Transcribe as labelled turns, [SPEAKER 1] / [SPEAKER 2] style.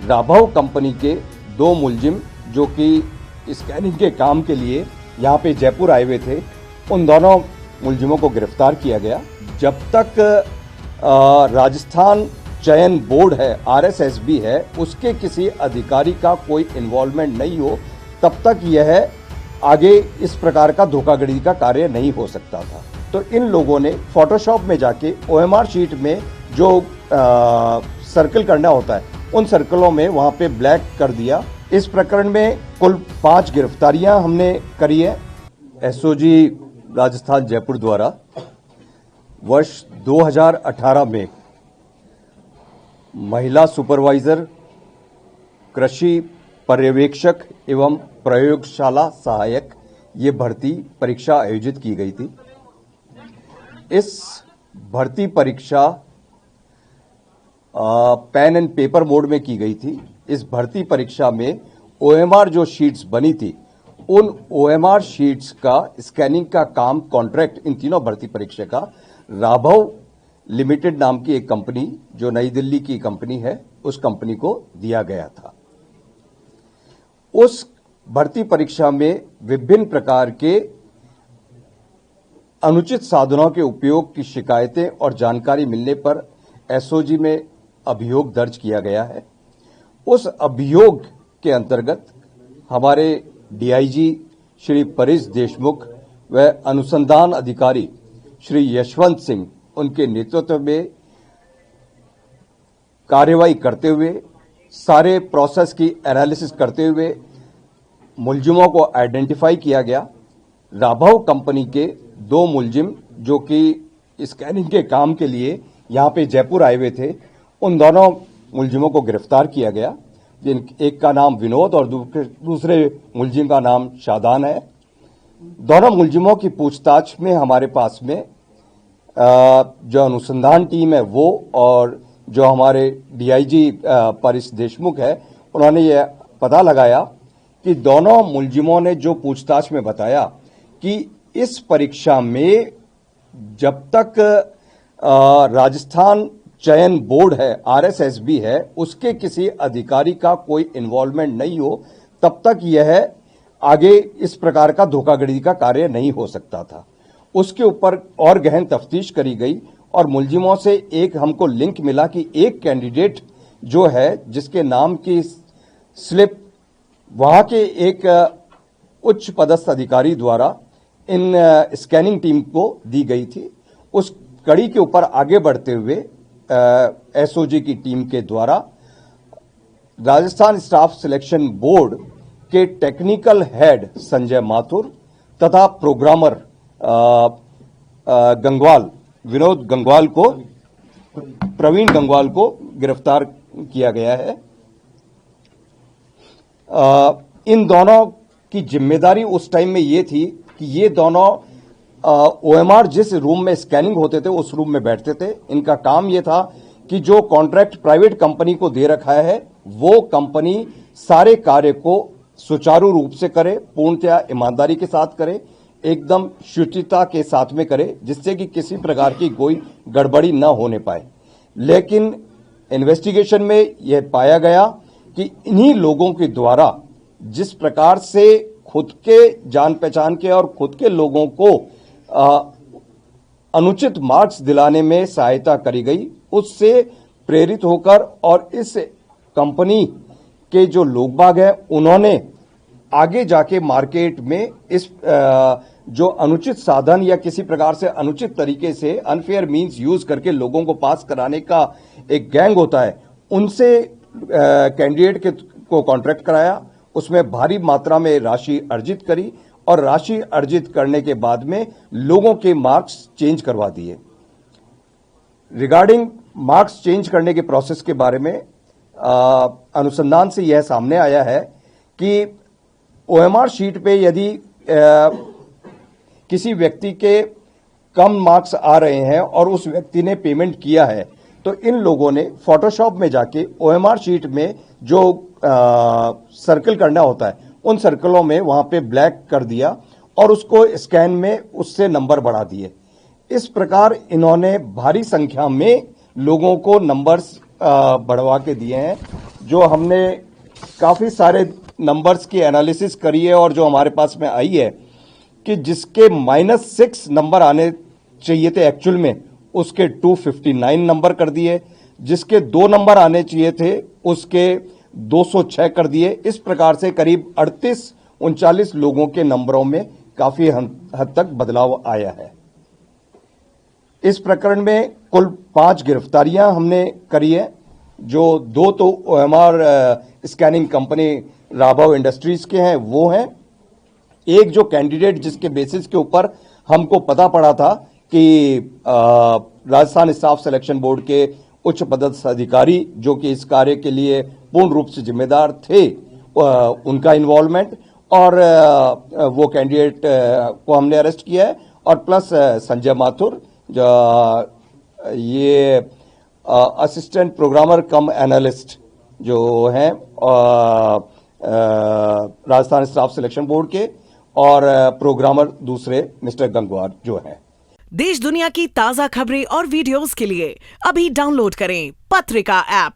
[SPEAKER 1] राभव company के दो मुलजिम जो कि स्कैनिंग के काम के लिए यहाँ पे जयपुर आए हुए थे, उन दोनों मुलजिमों को गिरफ्तार किया गया। जब तक राजस्थान चयन बोर्ड है, RSSB है, उसके किसी अधिकारी का कोई इन्वॉल्वमेंट नहीं हो, तब तक यह आगे इस प्रकार का धोखाधड़ी का कार्य नहीं हो सकता था। तो इन लोगों ने फोटोशॉप में जाके OMR शीट में जो सर्कल करना होता है, उन सर्कलों में वहां पे ब्लैक कर दिया। इस प्रकरण में कुल 5 गिरफ्तारियां हमने करी है। SOG राजस्थान जयपुर द्वारा वर्ष 2018 में महिला सुपरवाइजर, कृषि पर्यवेक्षक एवं प्रयोगशाला सहायक ये भर्ती परीक्षा आयोजित की गई थी। इस भर्ती परीक्षा पेन एंड पेपर मोड में की गई थी। इस भर्ती परीक्षा में OMR जो शीट्स बनी थी, उन OMR शीट्स का स्कैनिंग का काम कॉन्ट्रैक्ट इन तीनों भर्ती परीक्षा का राभव लिमिटेड नाम की एक कंपनी जो नई दिल्ली की कंपनी है, उस कंपनी को दिया गया था। उस भर्ती परीक्षा में विभिन्न प्रकार के अनुचित साधनों के उपयोग की शिकायतें और जानकारी मिलने पर SOG में अभियोग दर्ज किया गया है। उस अभियोग के अंतर्गत हमारे DIG श्री परेश देशमुख व अनुसंधान अधिकारी श्री यशवंत सिंह, उनके नेतृत्व में कार्यवाही करते हुए, सारे प्रोसेस की एनालिसिस करते हुए मुलजिमों को आइडेंटिफाई किया गया। राभव कंपनी के दो मुलजिम जो कि स्कैनिंग के काम के लिए यहाँ पे जयपुर आए हुए थे, उन दोनों मुलजिमों को गिरफ्तार किया गया। एक का नाम विनोद और दूसरे मुलजिम का नाम शादान है। दोनों मुलजिमों की पूछताछ में हमारे पास में जो अनुसंधान टीम है वो और जो हमारे DIG परेश देशमुख है, उन्होंने ये पता लगाया कि दोनों मुलजिमों ने जो पूछताछ में बताया कि इस परीक्षा में जब तक राजस्थान चयन बोर्ड है, RSSB है, उसके किसी अधिकारी का कोई इन्वॉल्वमेंट नहीं हो, तब तक यह आगे इस प्रकार का धोखाधड़ी का कार्य नहीं हो सकता था। उसके ऊपर और गहन तफ्तीश करी गई और मुलजिमों से एक हमको लिंक मिला कि एक कैंडिडेट जो है, जिसके नाम की स्लिप वहां के एक उच्च पदस्थ अधिकारी द्वारा इन स्कैनिंग टीम को दी गई थी। उस कड़ी के ऊपर आगे बढ़ते हुए SOG की टीम के द्वारा राजस्थान स्टाफ सिलेक्शन बोर्ड के टेक्निकल हेड संजय माथुर तथा प्रोग्रामर प्रवीण गंगवाल को गिरफ्तार किया गया है। इन दोनों की जिम्मेदारी उस टाइम में ये थी कि ये दोनों OMR जिस रूम में स्कैनिंग होते थे उस रूम में बैठते थे। इनका काम ये था कि जो कॉन्ट्रैक्ट प्राइवेट कंपनी को दे रखा है वो कंपनी सारे कार्य को सुचारू रूप से करे, पूर्णतया ईमानदारी के साथ करे, एकदम शुचिता के साथ में करे, जिससे कि किसी प्रकार की कोई गड़बड़ी न होने पाए। लेकिन इन्वेस्टिगेशन में यह पाया गया कि इन्हीं लोगों के द्वारा जिस प्रकार से खुद के जान पहचान के और खुद के लोगों को अनुचित मार्क्स दिलाने में सहायता करी गई, उससे प्रेरित होकर और इस कंपनी के जो लोग बाग हैं उन्होंने आगे जाके मार्केट में इस जो अनुचित साधन या किसी प्रकार से अनुचित तरीके से अनफेयर मींस यूज करके लोगों को पास कराने का एक गैंग होता है, उनसे कैंडिडेट को कॉन्ट्रैक्ट कराया। उसमें भारी मात्रा में राशि अर्जित करी और राशि अर्जित करने के बाद में लोगों के मार्क्स चेंज करवा दिए। रिगार्डिंग मार्क्स चेंज करने के प्रोसेस के बारे में अनुसंधान से यह सामने आया है कि OMR शीट पे यदि किसी व्यक्ति के कम मार्क्स आ रहे हैं और उस व्यक्ति ने पेमेंट किया है, तो इन लोगों ने फोटोशॉप में जाके OMR शीट में जो सर्कल करना होता है, उन सर्कलों में वहां पे ब्लैक कर दिया और उसको स्कैन में उससे नंबर बढ़ा दिए। इस प्रकार इन्होंने भारी संख्या में लोगों को नंबर्स बढ़वा के दिए हैं। जो हमने काफ़ी सारे नंबर्स की एनालिसिस करी है और जो हमारे पास में आई है कि जिसके -6 नंबर आने चाहिए थे एक्चुअल में, उसके 259 नंबर कर दिए। जिसके 2 नंबर आने चाहिए थे उसके 206 कर दिए। इस प्रकार से करीब 38-39 लोगों के नंबरों में काफी हद तक बदलाव आया है। इस प्रकरण में कुल 5 गिरफ्तारियां हमने करी है, जो 2 तो OMR scanning company Raghav industries के हैं वो हैं। एक जो कैंडिडेट जिसके बेसिस के ऊपर हमको पता पड़ा था कि राजस्थान स्टाफ सिलेक्शन बोर्ड के उच्च पदस्थ अधिकारी जो कि इस कार्य के लिए पूर्ण रूप से जिम्मेदार थे, उनका इन्वॉल्वमेंट, और वो कैंडिडेट को हमने अरेस्ट किया है। और प्लस संजय माथुर, जो ये असिस्टेंट प्रोग्रामर कम एनालिस्ट जो हैं राजस्थान स्टाफ सिलेक्शन बोर्ड के, और प्रोग्रामर दूसरे मिस्टर गंगवार जो हैं।
[SPEAKER 2] देश दुनिया की ताजा खबरें और वीडियोस के लिए अभी डाउनलोड करें पत्रिका ऐप।